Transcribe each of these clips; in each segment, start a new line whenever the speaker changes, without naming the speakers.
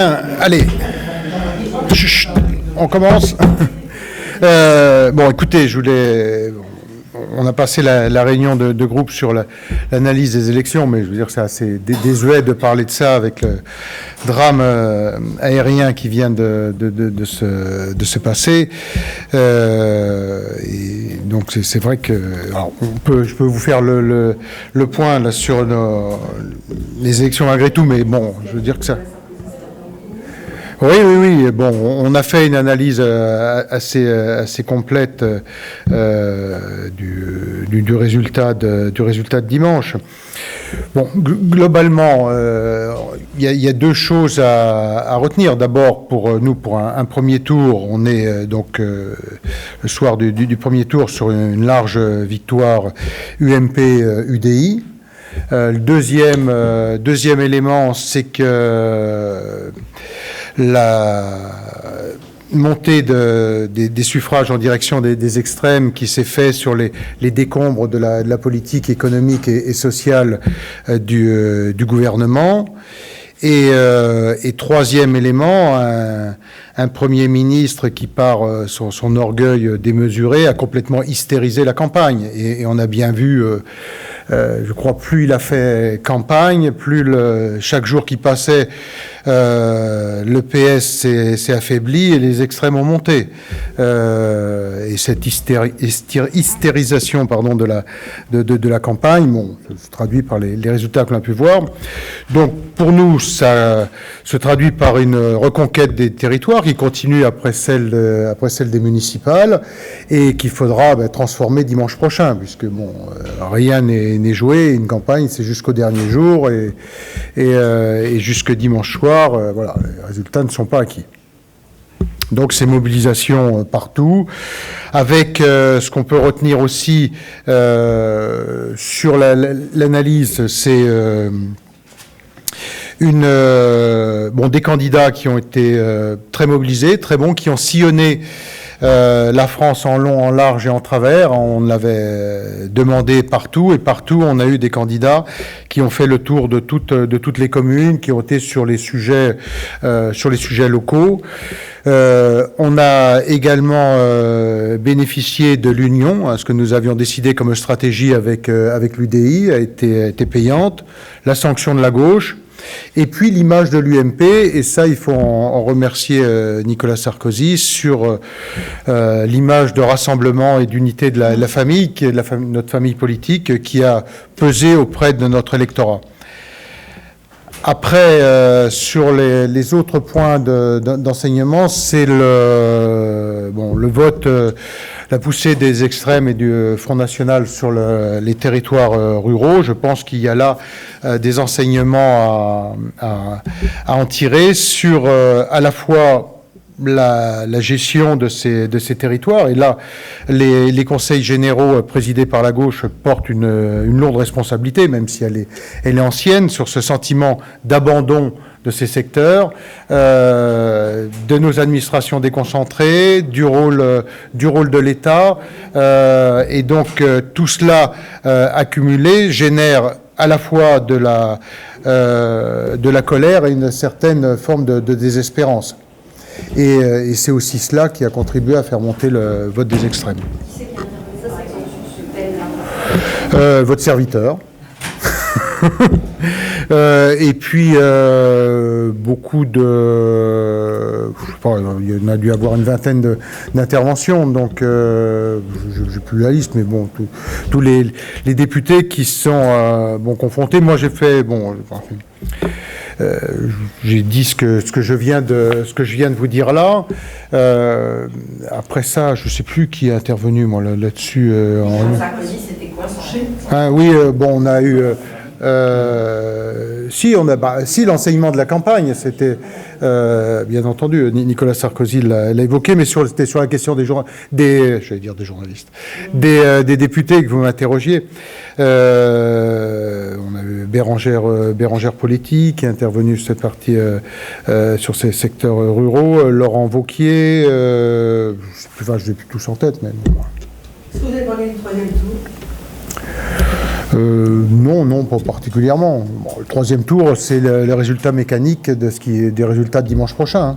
Allez, chut, on commence. Bon, écoutez, on a passé la réunion de groupe sur l'analyse des élections, mais je veux dire que c'est assez désuet de parler de ça avec le drame aérien qui vient de se passer. Et donc c'est vrai que alors, je peux vous faire le point là, sur les élections malgré tout, mais bon, je veux dire que ça... Oui. Bon, on a fait une analyse assez complète du résultat de dimanche. Bon, globalement, il y a deux choses à retenir. D'abord, pour nous, pour un premier tour, on est donc le soir du premier tour sur une large victoire UMP-UDI. Le deuxième élément, c'est que la montée des suffrages en direction des extrêmes qui s'est fait sur les décombres de la politique économique et sociale du gouvernement. Et troisième élément, un Premier ministre qui, par son orgueil démesuré, a complètement hystérisé la campagne. Et on a bien vu... je crois plus il a fait campagne, plus chaque jour qui passait, le PS s'est affaibli et les extrêmes ont monté. Et cette hystérisation de la campagne, bon, ça se traduit par les résultats qu'on a pu voir. Donc pour nous, ça se traduit par une reconquête des territoires qui continue après celle des municipales et qu'il faudra transformer dimanche prochain, puisque bon, rien n'est joué. Une campagne, c'est jusqu'au dernier jour et jusque dimanche soir, voilà, les résultats ne sont pas acquis. Donc ces mobilisations partout, avec ce qu'on peut retenir aussi sur l'analyse, c'est des candidats qui ont été très mobilisés, très bons, qui ont sillonné la France en long, en large et en travers. On l'avait demandé partout, et partout on a eu des candidats qui ont fait le tour de toutes les communes, qui ont été sur les sujets locaux. On a également bénéficié de l'union, ce que nous avions décidé comme stratégie avec l'UDI a été payante, la sanction de la gauche. Et puis l'image de l'UMP, et ça il faut en remercier Nicolas Sarkozy, sur l'image de rassemblement et d'unité de la famille, qui est notre famille politique, qui a pesé auprès de notre électorat. Après, sur les autres points d'enseignement, c'est le vote, la poussée des extrêmes et du Front National sur les territoires ruraux. Je pense qu'il y a là des enseignements à en tirer sur à la fois la gestion de ces territoires. Et là, les conseils généraux présidés par la gauche portent une lourde responsabilité, même si elle est ancienne, sur ce sentiment d'abandon de ces secteurs, de nos administrations déconcentrées, du rôle de l'État. Et donc, tout cela accumulé génère à la fois de la colère et une certaine forme de désespérance. Et c'est aussi cela qui a contribué à faire monter le vote des extrêmes. Votre serviteur. Et puis, beaucoup de... je sais pas, il y en a dû avoir une vingtaine d'interventions, donc je n'ai plus la liste, mais bon, tous les députés qui sont confrontés. Moi, j'ai fait... j'ai dit ce que je viens de vous dire là. Après ça, je ne sais plus qui est intervenu moi là-dessus.
Sarkozy, c'était quoi son chef ?
Oui, on a eu... si l'enseignement de la campagne, c'était bien entendu, Nicolas Sarkozy l'a évoqué, mais c'était sur la question des députés que vous m'interrogiez. On a eu Bérangère Poletti qui est intervenu sur cette partie sur ces secteurs ruraux, Laurent Wauquiez, je ne l'ai plus tous en tête, mais bon.
Est-ce que vous avez parlé du troisième tour ?
Non, pas particulièrement. Bon, le troisième tour, c'est le résultat mécanique de ce qui est des résultats de dimanche prochain. Hein.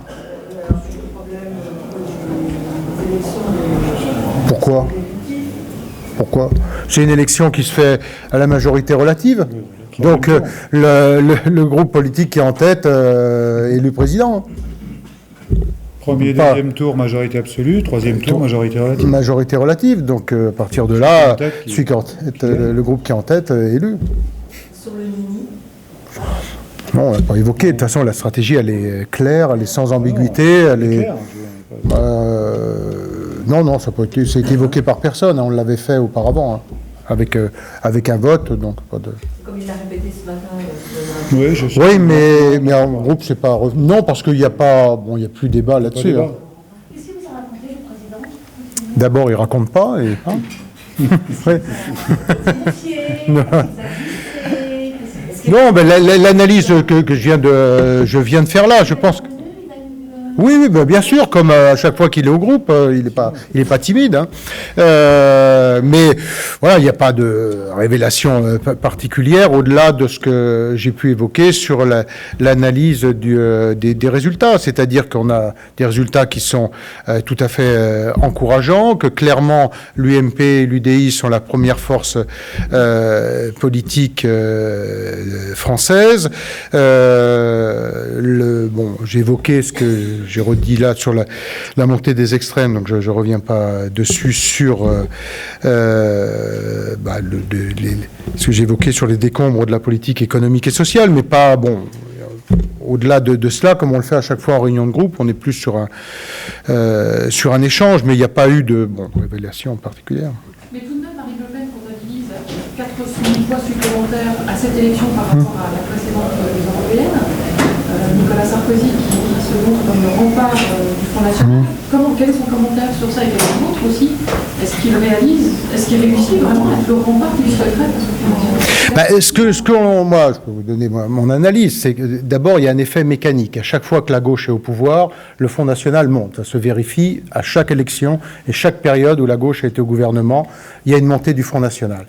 Pourquoi ? C'est une élection qui se fait à la majorité relative. Donc le groupe politique qui est en tête est élu président.
Premier, deuxième tour, majorité absolue. Troisième tour, majorité relative.
Majorité relative. Donc à partir de là, celui qui est en tête, le groupe qui est en tête est élu.
Sur le mini.
Non, on n'a pas évoqué. De toute façon, la stratégie, elle est claire, elle est sans ambiguïté. Elle est... Non, ça a été évoqué par personne. Hein, on l'avait fait auparavant, hein, avec un vote. Donc pas de...
Comme il l'a répété ce matin.
Oui, je sais.
Oui, mais en groupe, c'est pas... Non, parce qu'il n'y a pas... Bon, il n'y a plus débat là-dessus. Hein.
Qu'est-ce que vous a raconté, le président ?
D'abord, il ne raconte pas. Et... Hein ouais. Non, ben, l'analyse que je viens de faire là, je pense que... Oui, ben, bien sûr, comme à chaque fois qu'il est au groupe, il est pas timide. Hein. Mais voilà, il n'y a pas de révélation particulière au-delà de ce que j'ai pu évoquer sur l'analyse des résultats. C'est-à-dire qu'on a des résultats qui sont tout à fait encourageants, que clairement l'UMP et l'UDI sont la première force politique française. J'ai évoqué ce que j'ai redit là sur la montée des extrêmes, donc je ne reviens pas dessus sur ce que j'ai évoqué sur les décombres de la politique économique et sociale, mais pas, au-delà de cela, comme on le fait à chaque fois en réunion de groupe, on est plus sur un échange, mais il n'y a pas eu de révélation particulière.
Mais tout de même, Marine Le Pen comptabilise 4 voix supplémentaires à cette élection par rapport à la précédente européenne. Nicolas Sarkozy qui se montre comme le rempart du Front National. Quel est son commentaire sur ça et quel est le vôtre aussi ? Est-ce qu'il réussit vraiment à être le rempart qu'il souhaiterait pour ce Front National ?
Moi, je peux vous donner mon analyse, c'est que d'abord, il y a un effet mécanique. À chaque fois que la gauche est au pouvoir, le Front National monte. Ça se vérifie à chaque élection et chaque période où la gauche a été au gouvernement, il y a une montée du Front National.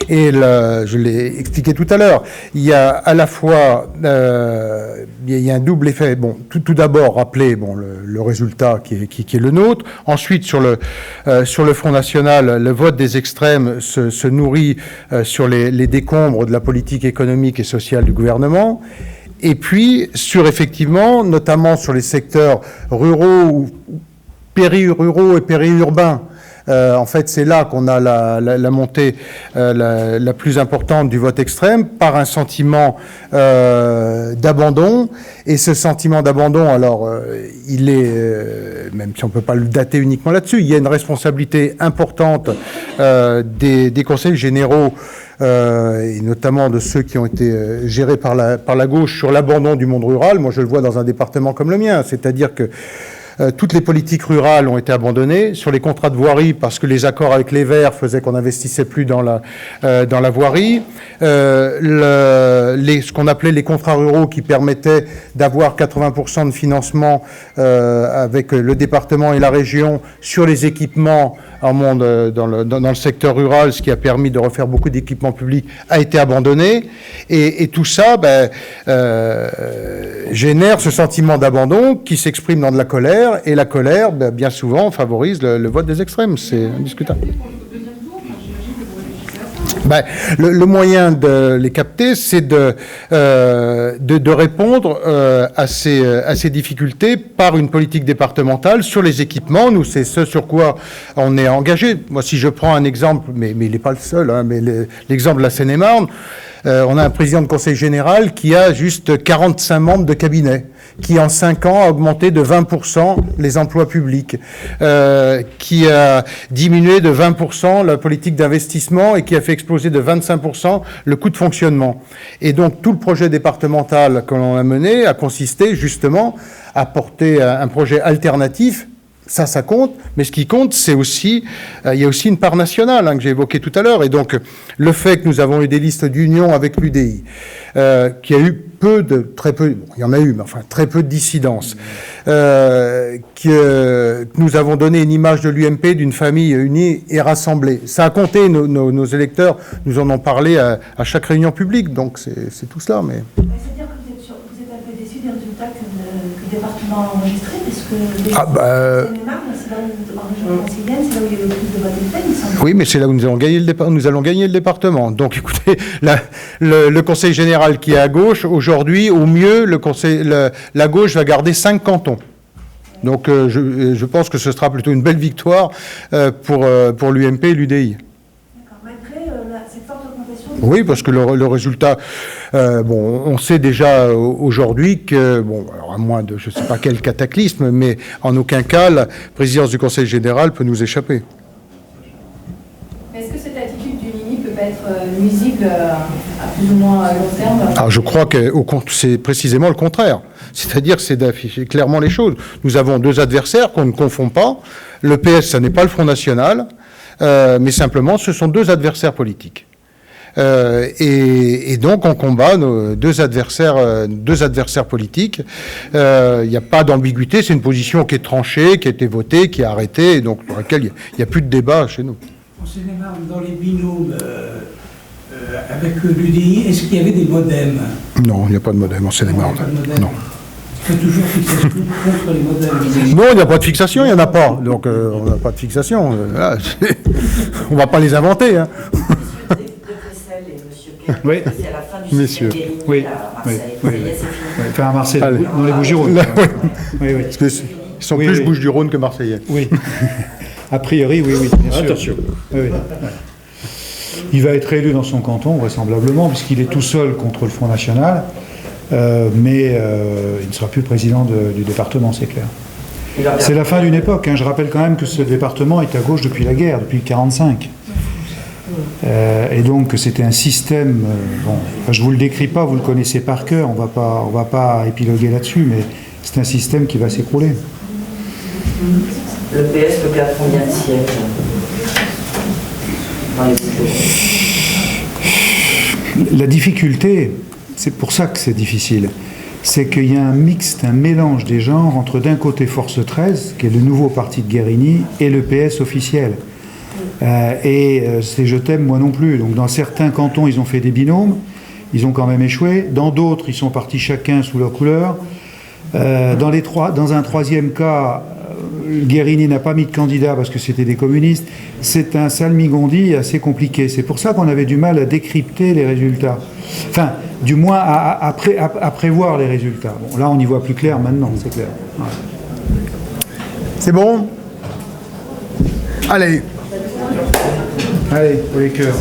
Et je l'ai expliqué tout à l'heure, il y a à la fois... il y a un double effet. Bon, tout d'abord, rappeler le résultat qui est le nôtre. Ensuite, sur le Front National, le vote des extrêmes se nourrit sur les décombres de la politique économique et sociale du gouvernement. Et puis, effectivement, notamment sur les secteurs ruraux ou péri-ruraux et périurbains, en fait, c'est là qu'on a la montée la plus importante du vote extrême par un sentiment d'abandon. Et ce sentiment d'abandon, alors, il est, même si on ne peut pas le dater uniquement là-dessus, il y a une responsabilité importante des conseils généraux et notamment de ceux qui ont été gérés par la gauche sur l'abandon du monde rural. Moi, je le vois dans un département comme le mien, c'est-à-dire que toutes les politiques rurales ont été abandonnées sur les contrats de voirie parce que les accords avec les Verts faisaient qu'on n'investissait plus dans la voirie. Ce qu'on appelait les contrats ruraux qui permettaient d'avoir 80% de financement avec le département et la région sur les équipements dans le secteur rural, ce qui a permis de refaire beaucoup d'équipements publics, a été abandonné. Et tout ça génère ce sentiment d'abandon qui s'exprime dans de la colère. Et la colère, bien souvent, favorise le vote des extrêmes. C'est indiscutable. Le moyen de les capter, c'est de répondre à ces difficultés par une politique départementale sur les équipements. Nous, c'est ce sur quoi on est engagé. Moi, si je prends un exemple, mais il n'est pas le seul, hein, mais l'exemple de la Seine-et-Marne, on a un président de conseil général qui a juste 45 membres de cabinet, qui en 5 ans a augmenté de 20% les emplois publics, qui a diminué de 20% la politique d'investissement et qui a fait exploser de 25% le coût de fonctionnement. Et donc tout le projet départemental que l'on a mené a consisté justement à porter un projet alternatif ça compte, mais ce qui compte, c'est aussi, il y a aussi une part nationale que j'ai évoquée tout à l'heure, et donc le fait que nous avons eu des listes d'union avec l'UDI, qu'il y a eu très peu, il y en a eu, mais enfin très peu de dissidence, que nous avons donné une image de l'UMP d'une famille unie et rassemblée. Ça a compté, nos électeurs nous en ont parlé à chaque réunion publique, donc c'est tout cela. Mais...
C'est-à-dire que vous êtes un peu déçu des résultats que le département a enregistrés, parce que c'est là où, en région francilienne, c'est là où il y a le plus de votes faits, il semble.
Oui, mais c'est là où nous allons gagner le département. Donc, écoutez, le Conseil général qui est à gauche, aujourd'hui, au mieux, la gauche va garder 5 cantons. Donc, je pense que ce sera plutôt une belle victoire pour l'UMP et l'UDI.
Cette forte augmentation...
Oui, parce que le résultat, on sait déjà aujourd'hui que, alors à moins de je ne sais pas quel cataclysme, mais en aucun cas la présidence du Conseil général peut nous échapper.
Est-ce que cette attitude du Nini peut pas être nuisible à plus ou moins long terme?
Alors je crois que c'est précisément le contraire. C'est-à-dire c'est d'afficher clairement les choses. Nous avons 2 adversaires qu'on ne confond pas. Le PS, ça n'est pas le Front National, mais simplement ce sont 2 adversaires politiques. Et donc on combat nos 2 adversaires politiques. Il n'y a pas d'ambiguïté, c'est une position qui est tranchée, qui a été votée, qui est arrêtée, et donc pour laquelle il n'y a plus de débat chez nous.
En Seine-et-Marne, dans les binômes avec l'UDI, est-ce qu'il y avait des modems?
Non, il n'y a pas de modem en Seine-et-Marne. Non.
Il faut toujours fixation contre les modems.
Non, il n'y a pas de fixation, il n'y en a pas. Donc on n'a pas de fixation. On ne va pas les inventer. Hein.
Oui.
C'est à la fin du
Messieurs.
système Guérini
Oui.
à Marseille.
Oui.
Ça y est, c'est fini.
Enfin, à Marseille,
Allez.
dans les Bouches-du-Rhône.
Là, oui.
Oui, oui.
Parce qu'ils sont
Oui,
plus
oui.
Bouches-du-Rhône que Marseillais.
Oui. A priori, oui, bien sûr.
Attention.
Oui, oui. Il va être élu dans son canton, vraisemblablement, puisqu'il est tout seul contre le Front National, mais il ne sera plus président du département, c'est clair. C'est la fin d'une époque. Hein. Je rappelle quand même que ce département est à gauche depuis la guerre, depuis 1945. Et donc c'était un système, je ne vous le décris pas, vous le connaissez par cœur, on va pas épiloguer là-dessus, mais c'est un système qui va s'écrouler.
Le PS peut perdre combien de sièges dans les Bouches-du-Rhône?
La difficulté, c'est pour ça que c'est difficile, c'est qu'il y a un mixte, un mélange des genres entre d'un côté Force 13, qui est le nouveau parti de Guérini, et le PS officiel. C'est Je t'aime, moi non plus. Donc dans certains cantons, ils ont fait des binômes, ils ont quand même échoué. Dans d'autres, ils sont partis chacun sous leur couleur. Dans un troisième cas, Guérini n'a pas mis de candidat parce que c'était des communistes. C'est un salmigondi assez compliqué. C'est pour ça qu'on avait du mal à décrypter les résultats. Enfin, du moins à prévoir les résultats. Bon, là, on y voit plus clair maintenant, c'est clair. Ouais.
C'est bon? Allez.
Allez, pour les cœurs.